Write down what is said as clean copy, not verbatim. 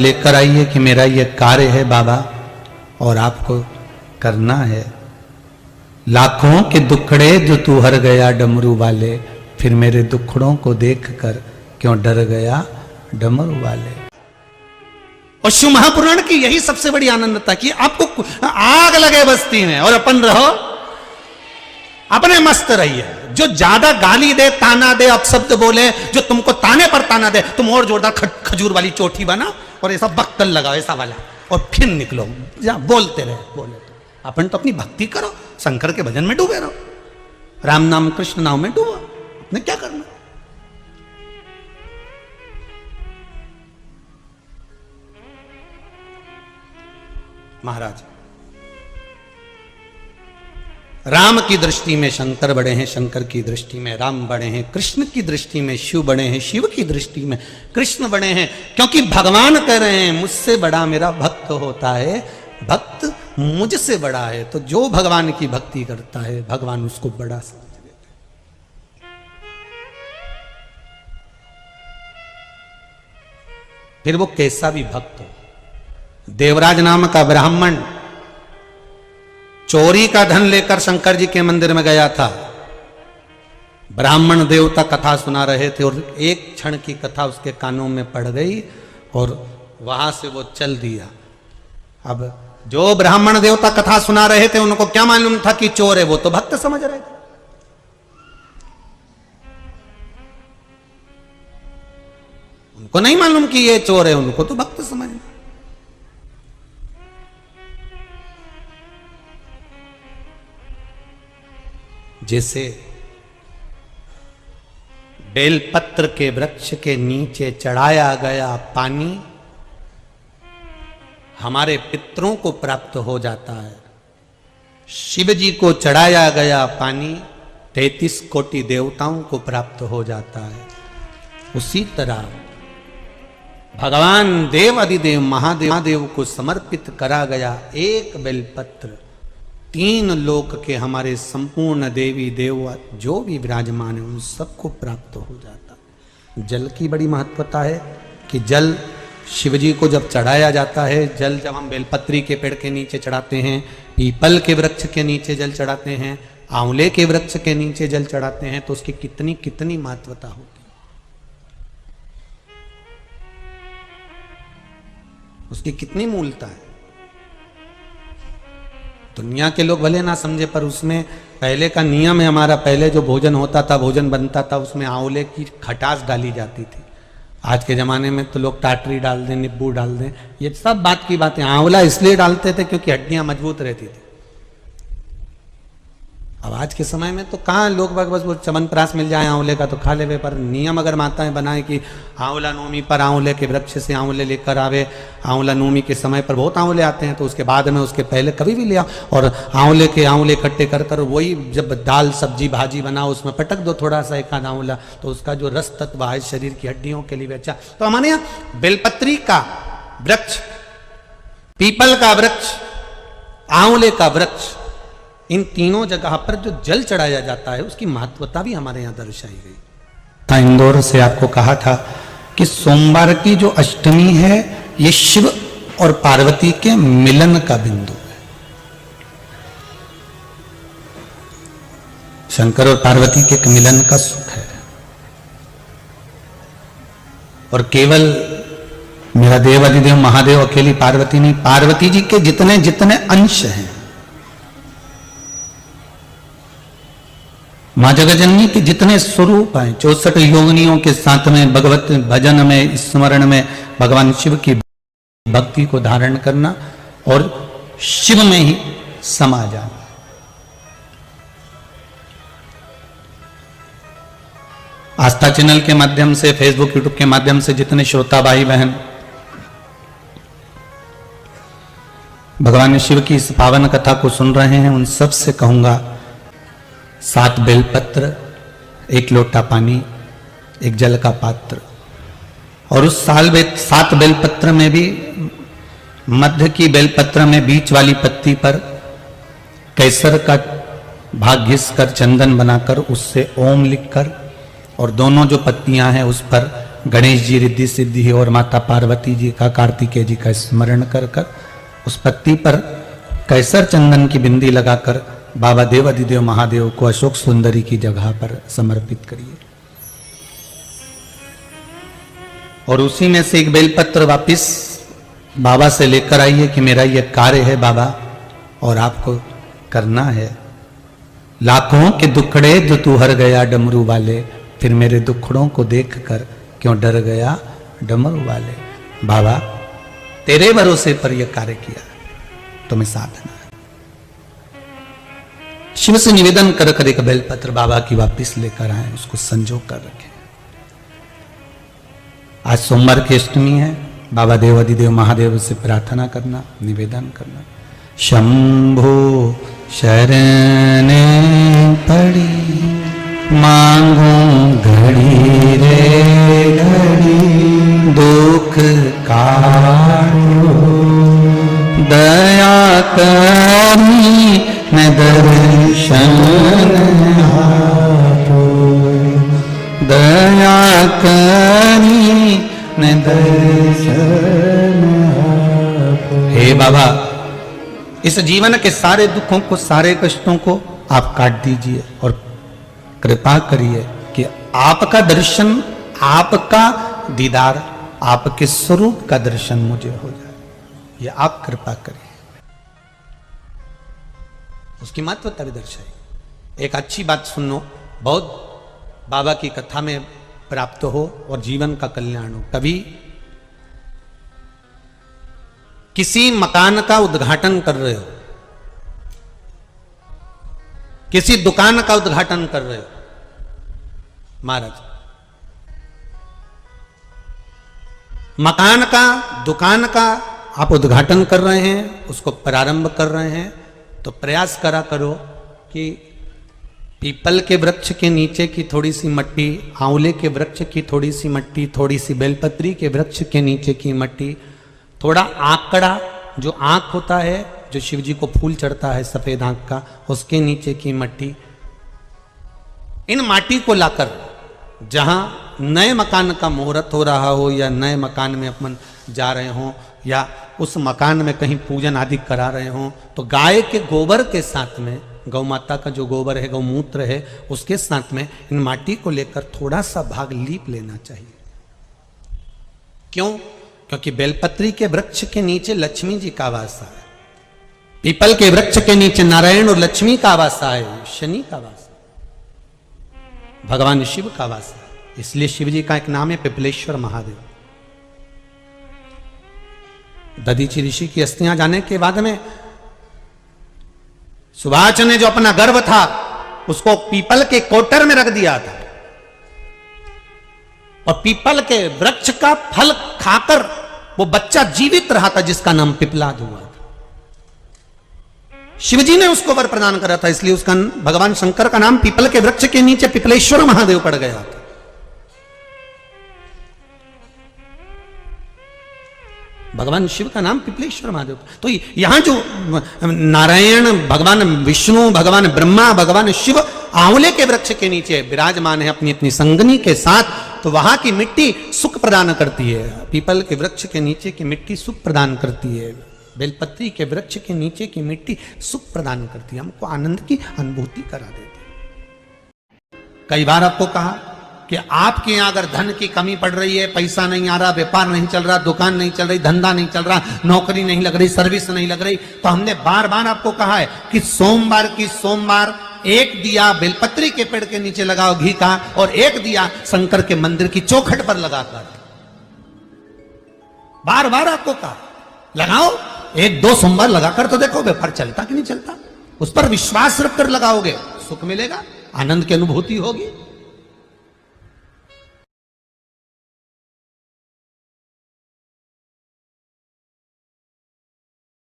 लेकर आइए कि मेरा ये कार्य है बाबा और आपको करना है। लाखों के दुखड़े जो तू हर गया डमरू वाले, फिर मेरे दुखड़ों को देखकर क्यों डर गया डमरू वाले। और शिव महापुराण की यही सबसे बड़ी आनंदता कि आपको आग लगे बस्ती में और अपन रहो, अपने मस्त रहिए। जो ज्यादा गाली दे, ताना दे, अपशब्द बोले, जो तुमको ताने पर ताना दे, तुम और जोरदार खजूर वाली चोटी बना और ऐसा बक्तल लगाओ ऐसा वाला, और फिर निकलो बोलते रहे बोले। तो अपन तो अपनी भक्ति करो, शंकर के भजन में डूबे रहो, राम नाम कृष्ण नाम में डूबो, अपने क्या करना। महाराज, राम की दृष्टि में शंकर बड़े हैं, शंकर की दृष्टि में राम बड़े हैं, कृष्ण की दृष्टि में शिव बड़े हैं, शिव की दृष्टि में कृष्ण बड़े हैं। क्योंकि भगवान कह रहे हैं मुझसे बड़ा मेरा भक्त होता है, भक्त मुझसे बड़ा है। तो जो भगवान की भक्ति करता है भगवान उसको बड़ा समझ लेते हैं। फिर वो कैसा भी भक्त हो। देवराज नाम का ब्राह्मण चोरी का धन लेकर शंकर जी के मंदिर में गया था। ब्राह्मण देवता कथा सुना रहे थे और एक क्षण की कथा उसके कानों में पड़ गई और वहां से वो चल दिया। अब जो ब्राह्मण देवता कथा सुना रहे थे उनको क्या मालूम था कि चोर है, वो तो भक्त समझ रहे थे। उनको नहीं मालूम कि ये चोर है, उनको तो भक्त समझ। जैसे बेलपत्र के वृक्ष के नीचे चढ़ाया गया पानी हमारे पितरों को प्राप्त हो जाता है, शिव जी को चढ़ाया गया पानी 33 कोटि देवताओं को प्राप्त हो जाता है। उसी तरह भगवान देव अधिदेव महादेव को समर्पित करा गया एक बेलपत्र 3 लोक के हमारे संपूर्ण देवी देवता जो भी विराजमान है उन सबको प्राप्त हो जाता। जल की बड़ी महत्वता है कि जल शिव जी को जब चढ़ाया जाता है, जल जब हम बेलपत्री के पेड़ के नीचे चढ़ाते हैं, पीपल के वृक्ष के नीचे जल चढ़ाते हैं, आंवले के वृक्ष के नीचे जल चढ़ाते हैं, तो उसकी कितनी कितनी महत्वता होती है, उसकी कितनी मूलता है। दुनिया के लोग भले ना समझे पर उसमें पहले का नियम है हमारा। पहले जो भोजन होता था, भोजन बनता था, उसमें आंवले की खटास डाली जाती थी। आज के ज़माने में तो लोग टाटरी डाल दें, नींबू डाल दें, ये सब बात की बातें। आंवला इसलिए डालते थे क्योंकि हड्डियां मजबूत रहती थी। अब आज के समय में तो कहाँ लोग बस वो च्यवनप्राश मिल जाए आंवले का तो खा लेवे, पर नियम अगर माताएं बनाए कि आंवला नवमी पर आंवले के वृक्ष से आंवले लेकर आवे, आंवला नवमी के समय पर बहुत आंवले आते हैं, तो उसके बाद में उसके पहले कभी भी ले आओ और आंवले इकट्ठे कर कर वही जब दाल सब्जी भाजी बनाओ उसमें पटक दो थोड़ा सा एक आध आंवला, तो उसका जो रस तत्व है शरीर की हड्डियों के लिए अच्छा। तो हमारे यहाँ बेलपत्री का वृक्ष, पीपल का वृक्ष, आंवले का वृक्ष, इन तीनों जगह पर जो जल चढ़ाया जाता है उसकी महत्वता भी हमारे यहां दर्शाई गई था। इंदौर से आपको कहा था कि सोमवार की जो अष्टमी है ये शिव और पार्वती के मिलन का बिंदु है। शंकर और पार्वती के मिलन का सुख है। और केवल मेरा देव अधिदेव महादेव अकेली पार्वती नहीं, पार्वती जी के जितने जितने अंश हैं, मां जगजननी के जितने स्वरूप हैं, 64 योगिनियों के साथ में भगवत भजन में स्मरण में भगवान शिव की भक्ति को धारण करना और शिव में ही समा जाना। आस्था चैनल के माध्यम से, फेसबुक यूट्यूब के माध्यम से जितने श्रोता भाई बहन भगवान शिव की इस पावन कथा को सुन रहे हैं, उन सब से कहूंगा 7 बेलपत्र, 1 लोटा पानी, 1 जल का पात्र, और उस 7 बेलपत्र में भी मध्य की बेलपत्र में बीच वाली पत्ती पर केसर का भाग घिस कर चंदन बनाकर उससे ओम लिखकर, और दोनों जो पत्तियां हैं उस पर गणेश जी रिद्धि सिद्धि और माता पार्वती जी का, कार्तिकेय जी का स्मरण कर कर उस पत्ती पर कैसर चंदन की बिंदी लगाकर बाबा देवाधिदेव महादेव को अशोक सुंदरी की जगह पर समर्पित करिए। और उसी में से एक बेलपत्र वापिस बाबा से लेकर आइए कि मेरा यह कार्य है बाबा और आपको करना है। लाखों के दुखड़े जो तू हर गया डमरू वाले, फिर मेरे दुखड़ों को देखकर क्यों डर गया डमरू वाले। बाबा तेरे भरोसे पर यह कार्य किया, तुम्हें साधना है। शिव से निवेदन कर कर एक बेलपत्र बाबा की वापिस लेकर आए, उसको संजो कर रखें। आज सोमवार की अष्टमी है, बाबा देवाधिदेव महादेव से प्रार्थना करना, निवेदन करना। शंभो शरण पड़ी मांगू घड़ी रे घड़ी, दुख काटो दया करी न दर्शन आपो, दया करी न दर्शन आपो। हे बाबा, इस जीवन के सारे दुखों को, सारे कष्टों को आप काट दीजिए और कृपा करिए कि आपका दर्शन, आपका दीदार, आपके स्वरूप का दर्शन मुझे हो जाए। ये आप कृपा करिए। उसकी महत्वता भी दर्शाई। एक अच्छी बात सुन लो, बहुत बाबा की कथा में प्राप्त हो और जीवन का कल्याण हो। कभी किसी मकान का उद्घाटन कर रहे हो, किसी दुकान का उद्घाटन कर रहे हो, महाराज मकान का, दुकान का आप उद्घाटन कर रहे हैं, उसको प्रारंभ कर रहे हैं, तो प्रयास करा करो कि पीपल के वृक्ष के नीचे की थोड़ी सी मट्टी, आंवले के वृक्ष की थोड़ी सी मट्टी, थोड़ी सी बेलपत्री के वृक्ष के नीचे की मट्टी, थोड़ा आंकड़ा, जो आंख होता है, जो शिव जी को फूल चढ़ता है सफेद आंख का, उसके नीचे की मट्टी, इन माटी को लाकर जहां नए मकान का मुहूर्त हो रहा हो या नए मकान में अपन जा रहे हो या उस मकान में कहीं पूजन आदि करा रहे हो, तो गाय के गोबर के साथ में, गौ माता का जो गोबर है, गौमूत्र है, उसके साथ में इन माटी को लेकर थोड़ा सा भाग लीप लेना चाहिए। क्यों? क्योंकि बेलपत्री के वृक्ष के नीचे लक्ष्मी जी का वास है, पीपल के वृक्ष के नीचे नारायण और लक्ष्मी का वास है, शनि का वास है, भगवान शिव का वास है। इसलिए शिव जी का एक नाम है पिपलेश्वर महादेव। दधीचि ऋषि की अस्थियां जाने के बाद में सुभाष ने जो अपना गर्भ था उसको पीपल के कोटर में रख दिया था और पीपल के वृक्ष का फल खाकर वो बच्चा जीवित रहा था, जिसका नाम पिपलाद हुआ था। शिवजी ने उसको वर प्रदान करा था, इसलिए उसका भगवान शंकर का नाम पीपल के वृक्ष के नीचे पिपलेश्वर महादेव पड़ गया था। भगवान शिव का नाम पिपलेश्वर महादेव। तो यहां जो नारायण, भगवान विष्णु, भगवान ब्रह्मा, भगवान शिव आंवले के वृक्ष के नीचे विराजमान है अपनी अपनी संगनी के साथ, तो वहां की मिट्टी सुख प्रदान करती है। पीपल के वृक्ष के नीचे की मिट्टी सुख प्रदान करती है, बेलपत्री के वृक्ष के नीचे की मिट्टी सुख प्रदान करती है, हमको आनंद की अनुभूति करा देती है। कई बार आपको कहा कि आपके यहां अगर धन की कमी पड़ रही है, पैसा नहीं आ रहा, व्यापार नहीं चल रहा, दुकान नहीं चल रही, धंधा नहीं चल रहा, नौकरी नहीं लग रही, सर्विस नहीं लग रही, तो हमने बार बार आपको कहा है कि सोमवार एक दिया बेलपत्री के पेड़ के नीचे लगाओ घी का, और एक दिया शंकर के मंदिर की चौखट पर लगाकर। बार बार आपको कहा लगाओ, 1-2 सोमवार लगाकर तो देखो व्यापार चलता कि नहीं चलता। उस पर विश्वास रखकर लगाओगे, सुख मिलेगा, आनंद की अनुभूति होगी।